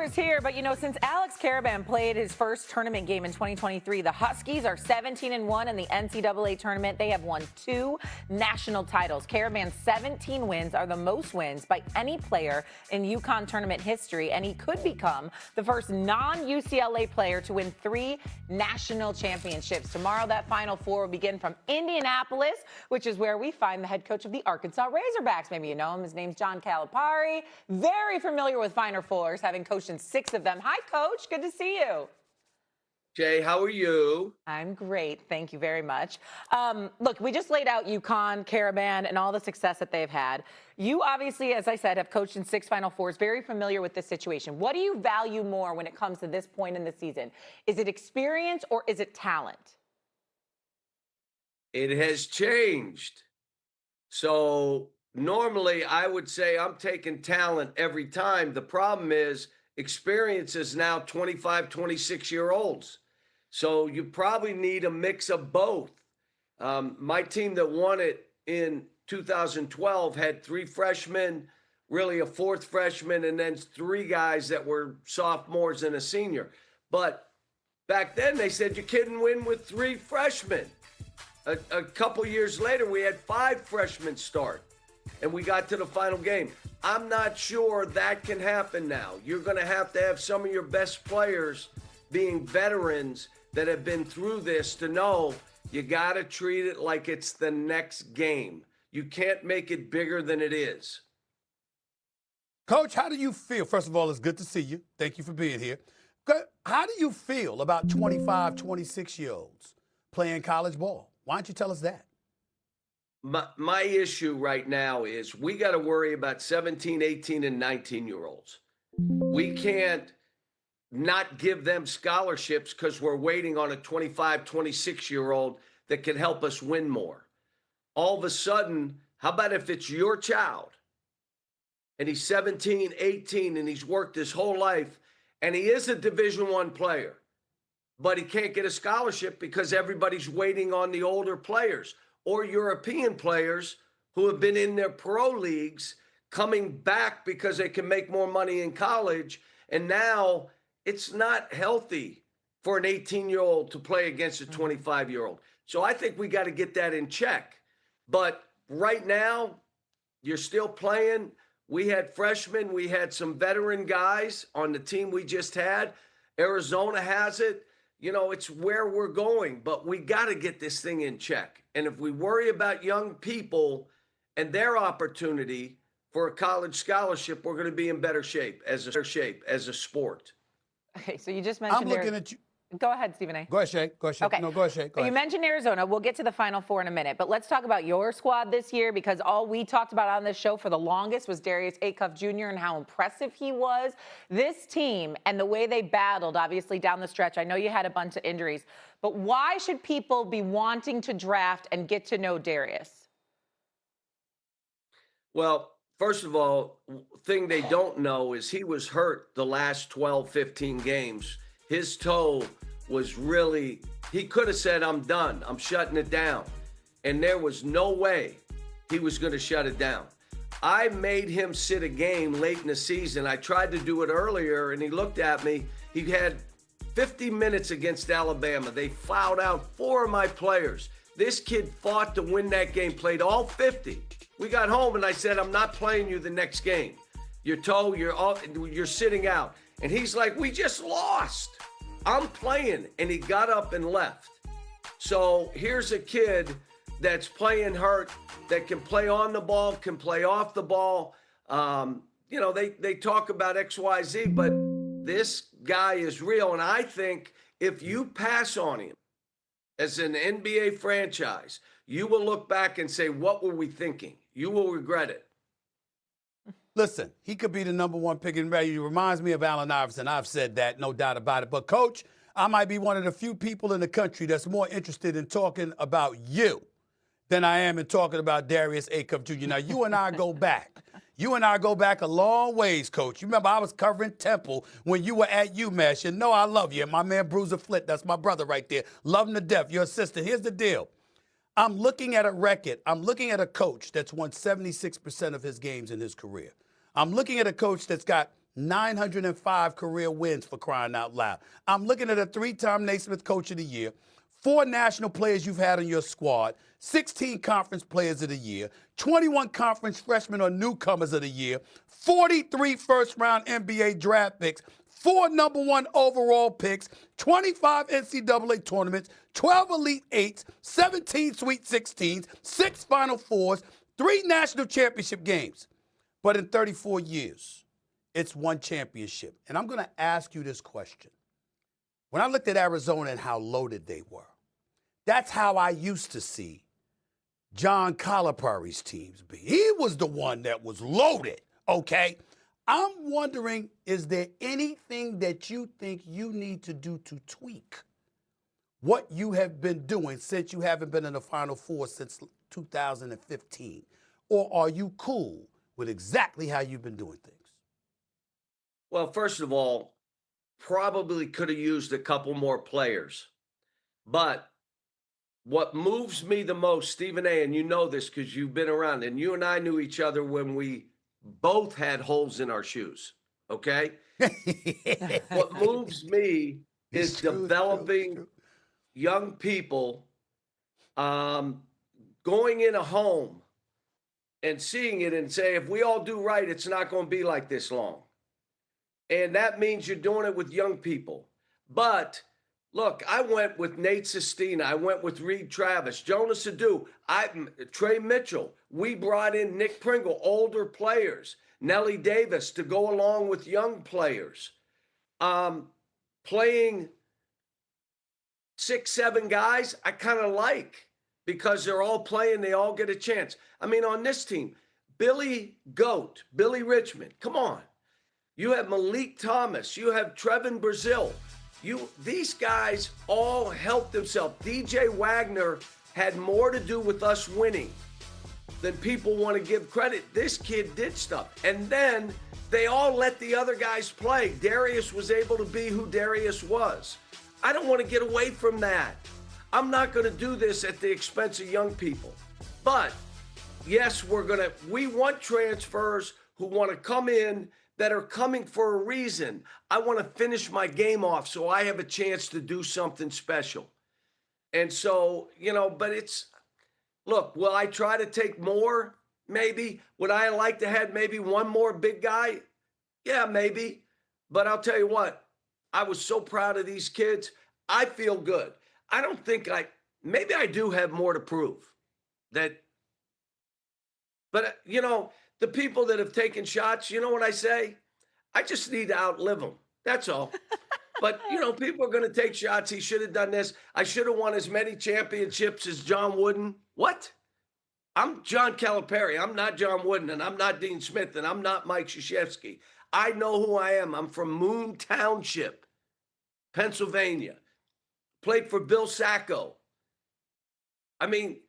is here, but since Alex Karaban played his first tournament game in 2023, the Huskies are 17-1 in the NCAA tournament. They have won 2 national titles. Karaban's 17 wins are the most wins by any player in UConn tournament history, and he could become the first non-UCLA player to win 3 national championships. Tomorrow, that Final Four will begin from Indianapolis, which is where we find the head coach of the Arkansas Razorbacks. Maybe you know him. His name's John Calipari. Very familiar with Final Fours, having coached in 6 of them. Hi, Coach. Good to see you. Jay, how are you? I'm great. Thank you very much. Look, we just laid out UConn, Karaban, and all the success that they've had. You obviously, as I said, have coached in 6 Final Fours, very familiar with this situation. What do you value more when it comes to this point in the season? Is it experience or is it talent? It has changed. So normally I would say I'm taking talent every time. The problem is experience is now 25, 26-year-olds. So you probably need a mix of both. My team that won it in 2012 had 3 freshmen, really a 4th freshman, and then 3 guys that were sophomores and a senior. But back then they said you couldn't win with 3 freshmen. A couple years later, we had 5 freshmen start, and we got to the final game. I'm not sure that can happen now. You're going to have some of your best players being veterans that have been through this to know you got to treat it like it's the next game. You can't make it bigger than it is. Coach, how do you feel? First of all, it's good to see you. Thank you for being here. How do you feel about 25, 26-year-olds playing college ball? Why don't you tell us that? My issue right now is we got to worry about 17, 18, and 19-year-olds. We can't not give them scholarships because we're waiting on a 25, 26-year-old that can help us win more. All of a sudden, how about if it's your child and he's 17, 18, and he's worked his whole life and he is a Division I player, but he can't get a scholarship because everybody's waiting on the older players or European players who have been in their pro leagues coming back because they can make more money in college. And now it's not healthy for an 18-year-old to play against a 25-year-old. So I think we got to get that in check. But right now, you're still playing. We had freshmen. We had some veteran guys on the team we just had. Arizona has it. It's where we're going, but we got to get this thing in check. And if we worry about young people and their opportunity for a college scholarship, we're going to be in better shape as a sport. Okay, so you just mentioned. I'm looking at you. Go ahead, Stephen A. Go ahead, Shay. Okay. No, go ahead, Shay. Go ahead. You mentioned Arizona. We'll get to the Final Four in a minute, but let's talk about your squad this year because all we talked about on this show for the longest was Darius Acuff Jr. and how impressive he was. This team and the way they battled, obviously, down the stretch. I know you had a bunch of injuries, but why should people be wanting to draft and get to know Darius? Well, first of all, thing they don't know is he was hurt the last 12, 15 games. His toe was really, he could have said, I'm done. I'm shutting it down. And there was no way he was going to shut it down. I made him sit a game late in the season. I tried to do it earlier, and he looked at me. He had 50 minutes against Alabama. They fouled out 4 of my players. This kid fought to win that game, played all 50. We got home, and I said, I'm not playing you the next game. Your toe, you're sitting out. And he's like, we just lost. I'm playing. And he got up and left. So here's a kid that's playing hurt, that can play on the ball, can play off the ball. They talk about XYZ, but this guy is real. And I think if you pass on him as an NBA franchise, you will look back and say, what were we thinking? You will regret it. Listen, he could be the number 1 pick in value. He reminds me of Allen Iverson. I've said that, no doubt about it. But, Coach, I might be one of the few people in the country that's more interested in talking about you than I am in talking about Darius Acuff Jr. Now, you and I go back. You and I go back a long ways, Coach. You remember I was covering Temple when you were at UMass. You know I love you. And my man Bruiser Flint, that's my brother right there. Love him to death. Your assistant. Here's the deal. I'm looking at a record. I'm looking at a coach that's won 76% of his games in his career. I'm looking at a coach that's got 905 career wins, for crying out loud. I'm looking at a 3-time Naismith Coach of the Year, 4 national players you've had on your squad, 16 conference players of the year, 21 conference freshmen or newcomers of the year, 43 first-round NBA draft picks, 4 number 1 overall picks, 25 NCAA tournaments, 12 Elite Eights, 17 Sweet 16s, 6 Final Fours, 3 national championship games. But in 34 years, it's 1 championship. And I'm going to ask you this question. When I looked at Arizona and how loaded they were, that's how I used to see John Calipari's teams be. He was the one that was loaded, okay? I'm wondering, is there anything that you think you need to do to tweak what you have been doing since you haven't been in the Final Four since 2015? Or are you cool with exactly how you've been doing things? Well, first of all, probably could have used a couple more players. But what moves me the most, Stephen A., and you know this because you've been around, and you and I knew each other when we both had holes in our shoes, okay? What moves me is developing young people, going in a home and seeing it and say, if we all do right, it's not going to be like this long. And that means you're doing it with young people. But look, I went with Nate Sestina. I went with Reed Travis, Jonas Adu, Trey Mitchell. We brought in Nick Pringle, older players, Nellie Davis to go along with young players. Playing 6, 7 guys, I kind of like because they're all playing. They all get a chance. I mean, on this team, Billy Goat, Billy Richmond, come on. You have Malik Thomas. You have Trevin Brazil. These guys all helped themselves. DJ Wagner had more to do with us winning than people want to give credit. This kid did stuff. And then they all let the other guys play. Darius was able to be who Darius was. I don't want to get away from that. I'm not going to do this at the expense of young people. But yes, we want transfers who want to come in that are coming for a reason. I want to finish my game off so I have a chance to do something special. And so, but look, will I try to take more? Maybe. Would I like to have maybe one more big guy? Yeah, maybe. But I'll tell you what, I was so proud of these kids. I feel good. I don't think maybe I do have more to prove. But the people that have taken shots, you know what I say? I just need to outlive them. That's all. But, people are going to take shots. He should have done this. I should have won as many championships as John Wooden. What? I'm John Calipari. I'm not John Wooden, and I'm not Dean Smith, and I'm not Mike Krzyzewski. I know who I am. I'm from Moon Township, Pennsylvania. Played for Bill Sacco. I mean,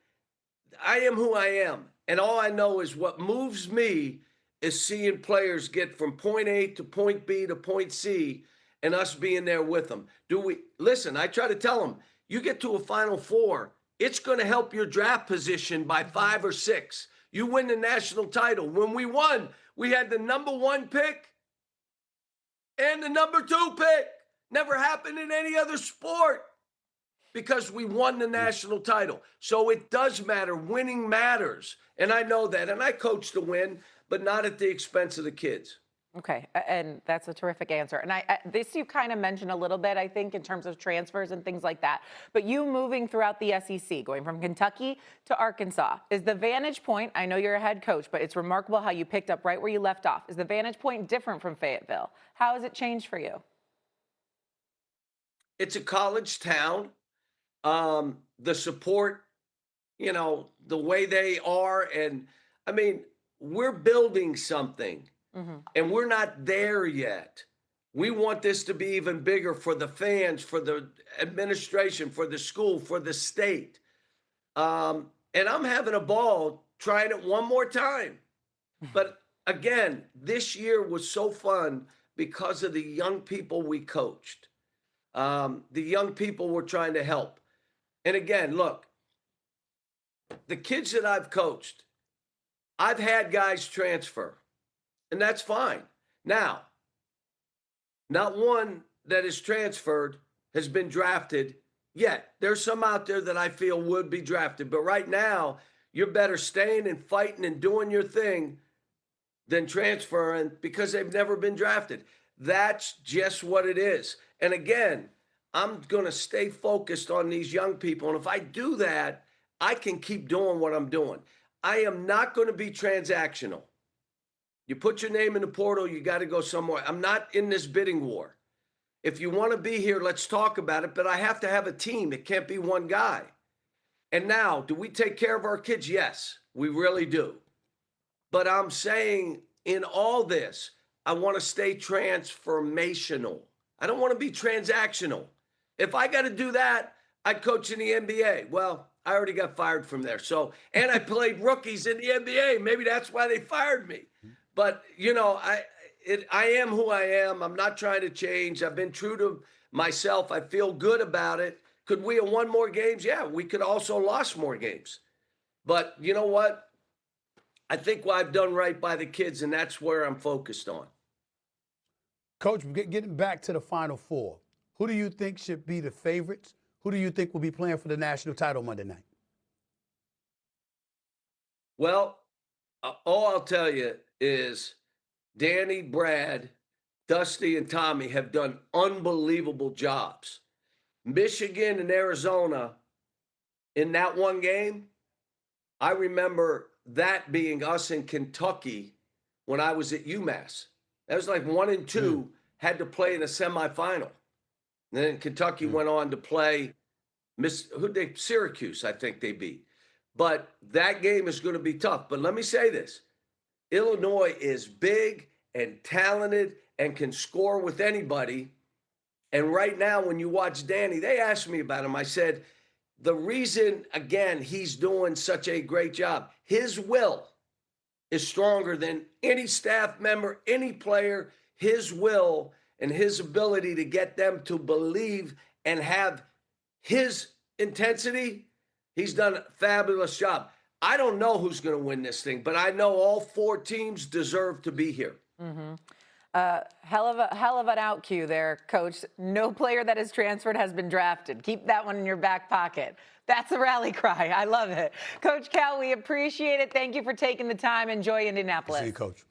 I am who I am. And all I know is what moves me is seeing players get from point A to point B to point C and us being there with them. Listen, I try to tell them, you get to a Final Four, it's going to help your draft position by 5 or 6. You win the national title. When we won, we had the number 1 pick and the number 2 pick. Never happened in any other sport because we won the national title. So it does matter. Winning matters. And I know that. And I coach to win, but not at the expense of the kids. Okay, and that's a terrific answer. And this you kind of mentioned a little bit, I think, in terms of transfers and things like that. But you moving throughout the SEC, going from Kentucky to Arkansas, is the vantage point, I know you're a head coach, but it's remarkable how you picked up right where you left off. Is the vantage point different from Fayetteville? How has it changed for you? It's a college town. The support, the way they are. And I mean, we're building something. Mm-hmm. And we're not there yet. We want this to be even bigger for the fans, for the administration, for the school, for the state. And I'm having a ball trying it one more time. But again, this year was so fun because of the young people we coached. The young people we're trying to help. And again, look, the kids that I've coached, I've had guys transfer. And that's fine. Now, Not one that is transferred has been drafted yet. There's some out there that I feel would be drafted, but right now, you're better staying and fighting and doing your thing than transferring because they've never been drafted. That's just what it is. And again, I'm going to stay focused on these young people. And if I do that, I can keep doing what I'm doing. I am not going to be transactional. You put your name in the portal, you got to go somewhere. I'm not in this bidding war. If you want to be here, let's talk about it. But I have to have a team. It can't be one guy. And now, do we take care of our kids? Yes, we really do. But I'm saying in all this, I want to stay transformational. I don't want to be transactional. If I got to do that, I'd coach in the NBA. Well, I already got fired from there. So, and I played rookies in the NBA. Maybe that's why they fired me. But, you know, I am who I am. I'm not trying to change. I've been true to myself. I feel good about it. Could we have won more games? Yeah, we could also lost more games. But you know what? I think what I've done right by the kids, and that's where I'm focused on. Coach, getting back to the Final Four, who do you think should be the favorites? Who do you think will be playing for the national title Monday night? Well, all I'll tell you is Danny, Brad, Dusty, and Tommy have done unbelievable jobs. Michigan and Arizona, in that one game, I remember that being us in Kentucky when I was at UMass. That was like 1 and 2 had to play in a semifinal. And then Kentucky went on to play Syracuse, I think they beat. But that game is going to be tough. But let me say this. Illinois is big and talented and can score with anybody. And right now, when you watch Danny, they asked me about him. I said, the reason, again, he's doing such a great job, his will is stronger than any staff member, any player. His will and his ability to get them to believe and have his intensity, he's done a fabulous job. I don't know who's going to win this thing, but I know all 4 teams deserve to be here. Hell of an out cue there, Coach. No player that is transferred has been drafted. Keep that one in your back pocket. That's a rally cry. I love it. Coach Cal, we appreciate it. Thank you for taking the time. Enjoy Indianapolis. See you, Coach.